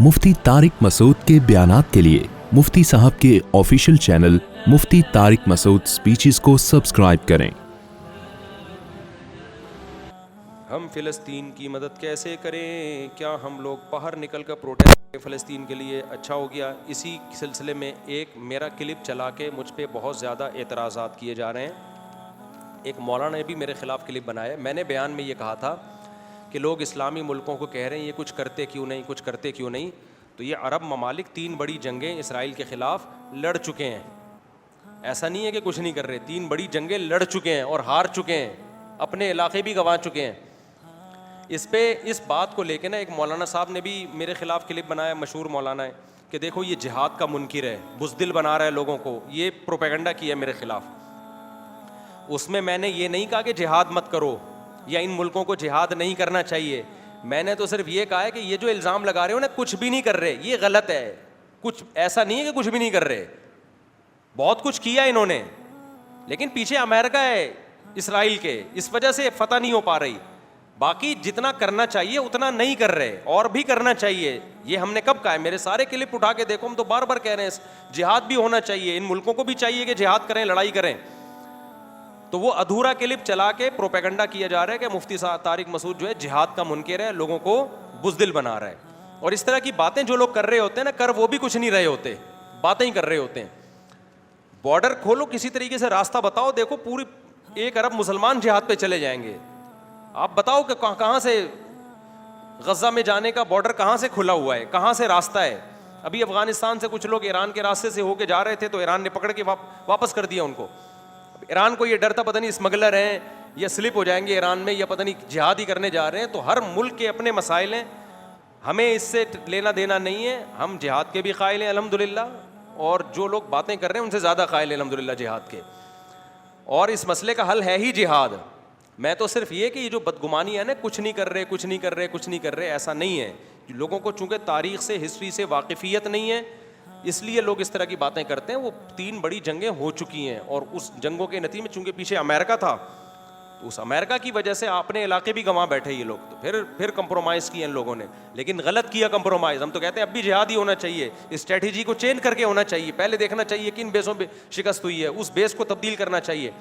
मुफ्ती तारिक मसूद के बयानात के लिए मुफ्ती साहब के ऑफिशियल चैनल मुफ्ती तारिक मसूद स्पीचेस को सब्सक्राइब करें। हम फ़िलिस्तीन की मदद कैसे करें? क्या हम लोग बाहर निकल कर प्रोटेस्ट करें फ़िलिस्तीन के लिए? अच्छा हो गया। इसी सिलसिले में एक मेरा क्लिप चला के मुझ पे बहुत ज़्यादा एतराज़ात किए जा रहे हैं। एक मौलाना ने भी मेरे ख़िलाफ़ क्लिप बनाया। मैंने बयान में ये कहा था कि लोग इस्लामी मुल्कों को कह रहे हैं ये कुछ करते क्यों नहीं, कुछ करते क्यों नहीं। तो ये अरब ममालिक 3 बड़ी जंगें इसराइल के ख़िलाफ़ लड़ चुके हैं। ऐसा नहीं है कि कुछ नहीं कर रहे, 3 बड़ी जंगें लड़ चुके हैं और हार चुके हैं, अपने इलाके भी गंवा चुके हैं। इस बात को लेके ना एक मौलाना साहब ने भी मेरे ख़िलाफ़ क्लिप बनाया, मशहूर मौलाना है, कि देखो ये जिहाद का मुनकिर है, बुज़दिल बना रहा है लोगों को, ये प्रोपेगेंडा किया है मेरे ख़िलाफ़। उसमें मैंने ये नहीं कहा कि जिहाद मत करो या इन मुल्कों को जिहाद नहीं करना चाहिए। मैंने तो सिर्फ ये कहा है कि ये जो इल्ज़ाम लगा रहे हो ना, कुछ भी नहीं कर रहे, ये गलत है। कुछ ऐसा नहीं है कि कुछ भी नहीं कर रहे, बहुत कुछ किया इन्होंने, लेकिन पीछे अमेरिका है इसराइल के, इस वजह से फतह नहीं हो पा रही। बाकी जितना करना चाहिए उतना नहीं कर रहे, और भी करना चाहिए। ये हमने कब कहा है? मेरे सारे क्लिप उठा के देखो, हम तो बार बार कह रहे हैं जिहाद भी होना चाहिए, इन मुल्कों को भी चाहिए कि जिहाद करें, लड़ाई करें। तो वो अधूरा क्लिप चला के प्रोपेगेंडा किया जा रहा है कि मुफ्ती तारिक मसूद जो है जिहाद का मुनकिर है, लोगों को बुज़दिल बना रहा है। और इस तरह की बातें जो लोग कर रहे होते हैं ना, कर वो भी कुछ नहीं रहे होते, बातें ही कर रहे होते हैं। बॉर्डर खोलो, किसी तरीके से रास्ता बताओ, देखो पूरी 1 अरब मुसलमान जिहाद पे चले जाएंगे। आप बताओ कि कहाँ से गज़ा में जाने का बॉर्डर कहाँ से खुला हुआ है, कहाँ से रास्ता है? अभी अफगानिस्तान से कुछ लोग ईरान के रास्ते से होके जा रहे थे, तो ईरान ने पकड़ के वापस कर दिया उनको। ईरान को ये डर था पता नहीं स्मगलर हैं या स्लिप हो जाएंगे ईरान में, या पता नहीं जिहाद ही करने जा रहे हैं। तो हर मुल्क के अपने मसाइल हैं, हमें इससे लेना देना नहीं है। हम जिहाद के भी कायल हैं अल्हम्दुलिल्लाह, और जो लोग बातें कर रहे हैं उनसे ज़्यादा कायल हैं अल्हम्दुलिल्लाह जिहाद के। और इस मसले का हल है ही जिहाद। मैं तो सिर्फ ये कि ये जो बदगुमानी है ना, कुछ नहीं कर रहे, कुछ नहीं कर रहे, कुछ नहीं कर रहे, ऐसा नहीं है। लोगों को चूँकि तारीख़ से, हिस्ट्री से वाकिफ़ियत नहीं है, इसलिए लोग इस तरह की बातें करते हैं। वो 3 बड़ी जंगें हो चुकी हैं, और उस जंगों के नतीजे में चूँकि पीछे अमेरिका था, तो उस अमेरिका की वजह से अपने इलाके भी गंवा बैठे ये लोग। तो फिर कंप्रोमाइज़ किया इन लोगों ने, लेकिन गलत किया कंप्रोमाइज़। हम तो कहते हैं अब भी जिहाद ही होना चाहिए, स्ट्रेटजी को चेंज करके होना चाहिए। पहले देखना चाहिए किन बेसों पे शिकस्त हुई है, उस बेस को तब्दील करना चाहिए।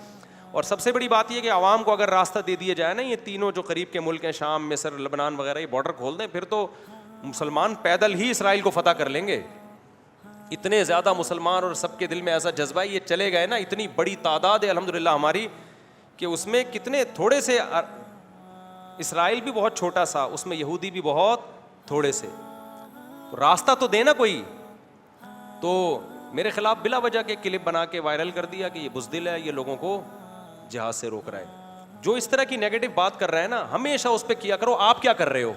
और सबसे बड़ी बात यह कि आवाम को अगर रास्ता दे दिया जाए ना, ये तीनों जो करीब के मुल्क हैं, शाम, मिस्र, लबनान वगैरह, ये बॉर्डर खोल दें, फिर तो मुसलमान पैदल ही इसराइल को फतह कर लेंगे। इतने ज़्यादा मुसलमान और सबके दिल में ऐसा जज्बा है, ये चले गए ना, इतनी बड़ी तादाद है अल्हम्दुलिल्लाह हमारी, कि उसमें कितने थोड़े से, इसराइल भी बहुत छोटा सा, उसमें यहूदी भी बहुत थोड़े से, तो रास्ता तो देना कोई। तो मेरे खिलाफ बिला वजह के क्लिप बना के वायरल कर दिया कि ये बुज़दिल है, ये लोगों को जिहाद से रोक रहा है। जो इस तरह की नेगेटिव बात कर रहा है ना, हमेशा उस पर किया करो आप क्या कर रहे हो,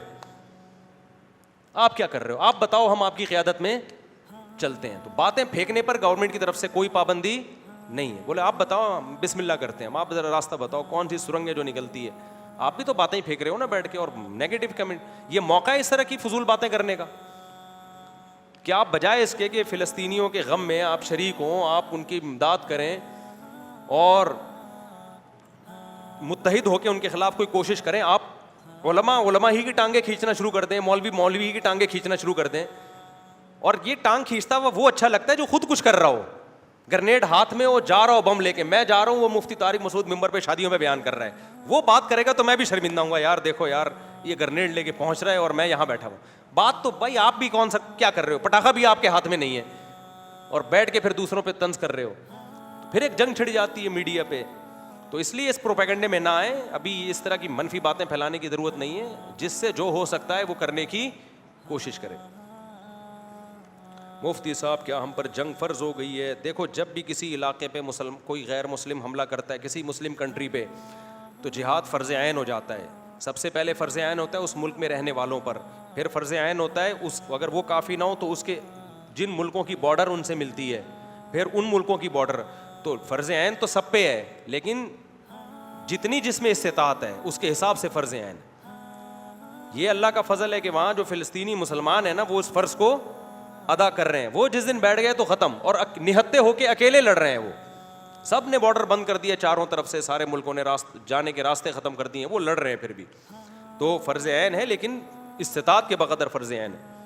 आप क्या कर रहे हो, आप बताओ, हम आपकी क़यादत में चलते हैं। तो बातें फेंकने पर गवर्नमेंट की तरफ से कोई पाबंदी नहीं है। बोले आप बताओ, बिस्मिल्लाह करते हैं, आप ज़रा रास्ता बताओ, कौन सी सुरंग है जो निकलती है। आप भी तो बातें ही फेंक रहे हो ना बैठ के, और नेगेटिव कमेंट। ये मौका है इस तरह की फजूल बातें करने का कि आप बजाय इसके कि फ़िलिस्तीनियों के गम में आप शरीक हों, आप उनकी इमदाद करें और मुत्तहिद होकर उनके खिलाफ कोई कोशिश करें, आप उलमा ही की टांगे खींचना शुरू कर दें, मौलवी ही की टांगे खींचना शुरू कर दें। और ये टांग खींचता हुआ वो अच्छा लगता है जो खुद कुछ कर रहा हो, ग्रेनेड हाथ में हो, जा रहा हो बम लेके, मैं जा रहा हूँ, वो मुफ्ती तारिक मसूद मिंबर पे शादियों में बयान कर रहा है, वो बात करेगा तो मैं भी शर्मिंदा हूँ, यार देखो यार ये ग्रेनेड लेके पहुँच रहा है और मैं यहाँ बैठा हूँ। बात तो भाई आप भी कौन सा क्या कर रहे हो, पटाखा भी आपके हाथ में नहीं है, और बैठ के फिर दूसरों पर तंज कर रहे हो, तो फिर एक जंग छिड़ जाती है मीडिया पे। तो इसलिए इस प्रोपेगेंडे में ना आए, अभी इस तरह की मनफी बातें फैलाने की ज़रूरत नहीं है। जिससे जो हो सकता है वो करने की कोशिश करें। मुफ्ती साहब क्या हम पर जंग फ़र्ज़ हो गई है? देखो, जब भी किसी इलाके पे कोई गैर मुस्लिम हमला करता है, किसी मुस्लिम कंट्री पे, तो जिहाद फ़र्ज़ ऐन हो जाता है। सबसे पहले फ़र्ज़ ऐन होता है उस मुल्क में रहने वालों पर, फिर फ़र्ज़ ऐन होता है उस, अगर वो काफ़ी ना हो तो उसके जिन मुल्कों की बॉर्डर उनसे मिलती है, फिर उन मुल्कों की बॉर्डर। तो फ़र्ज़ ऐन तो सब पे है, लेकिन जितनी जिसमें इस्तिताअत है उसके हिसाब से फ़र्ज़ ऐन। ये अल्लाह का फ़ज़ल है कि वहाँ जो फ़िलिस्तीनी मुसलमान है ना, वो उस फ़र्ज़ को अदा कर रहे हैं। वो जिस दिन बैठ गए तो ख़त्म, और निहत्ते होके अकेले लड़ रहे हैं। वो सब ने बॉर्डर बंद कर दिया चारों तरफ से, सारे मुल्कों ने जाने के रास्ते ख़त्म कर दिए हैं, वो लड़ रहे हैं फिर भी। तो फ़र्ज़ ऐन है, लेकिन इस्तिताअत के बक़दर फ़र्ज़ ऐन है।